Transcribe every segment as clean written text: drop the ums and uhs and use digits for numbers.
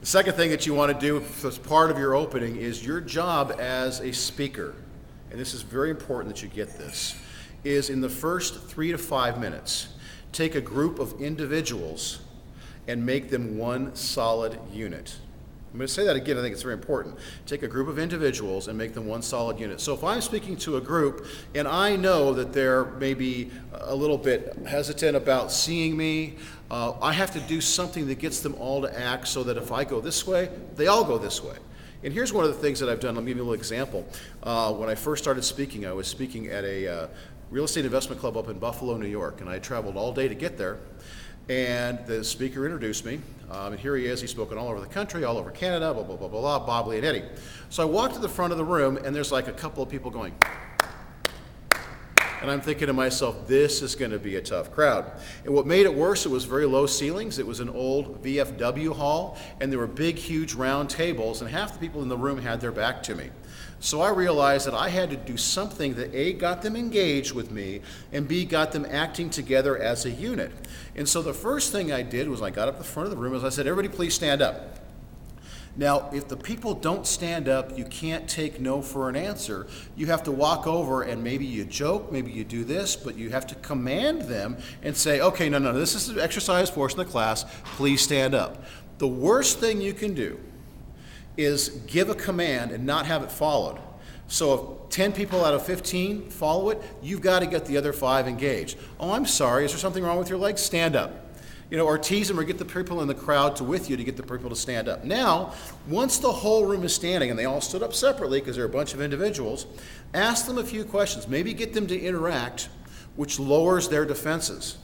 The second thing that you want to do as part of your opening is your job as a speaker, and this is very important that you get this, is in the first 3 to 5 minutes, take a group of individuals and make them one solid unit. I'm going to say that again, I think it's very important. Take a group of individuals and make them one solid unit. So if I'm speaking to a group and I know that they're maybe a little bit hesitant about seeing me, I have to do something that gets them all to act so that if I go this way, they all go this way. And here's one of the things that I've done. Let me give you a little example. When I first started speaking, I was speaking at a real estate investment club up in Buffalo, New York, and I traveled all day to get there. And the speaker introduced me, and here he is. He's spoken all over the country, all over Canada, blah, blah, blah, blah, blah, Bob, Lee, and Eddie. So I walked to the front of the room, and there's like a couple of people going, and I'm thinking to myself, this is going to be a tough crowd. And what made it worse, it was very low ceilings. It was an old VFW hall, and there were big, huge round tables, and half the people in the room had their back to me. So I realized that I had to do something that A, got them engaged with me, and B, got them acting together as a unit. And so the first thing I did was I got up the front of the room, as I said, everybody please stand up. Now, if the people don't stand up, you can't take no for an answer. You have to walk over and maybe you joke, maybe you do this, but you have to command them and say, okay, no, this is the exercise portion of the class, please stand up. The worst thing you can do is give a command and not have it followed. So if 10 people out of 15 follow it, you've got to get the other 5 engaged. Oh, I'm sorry, is there something wrong with your leg? Stand up. Or tease them or get the people in the crowd with you to get the people to stand up. Now, once the whole room is standing and they all stood up separately because they're a bunch of individuals, ask them a few questions. Maybe get them to interact, which lowers their defenses.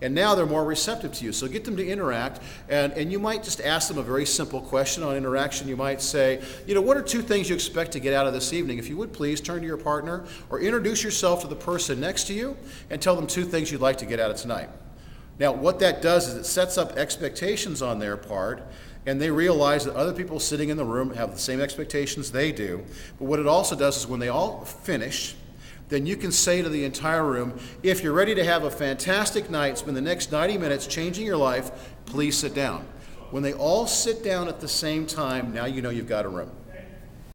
And now they're more receptive to you. So get them to interact, and you might just ask them a very simple question on interaction. You might say, what are 2 things you expect to get out of this evening? If you would please turn to your partner or introduce yourself to the person next to you and tell them 2 things you'd like to get out of tonight. Now, what that does is it sets up expectations on their part, and they realize that other people sitting in the room have the same expectations they do. But what it also does is when they all finish, then you can say to the entire room, if you're ready to have a fantastic night, spend the next 90 minutes changing your life, please sit down. When they all sit down at the same time, now you know you've got a room.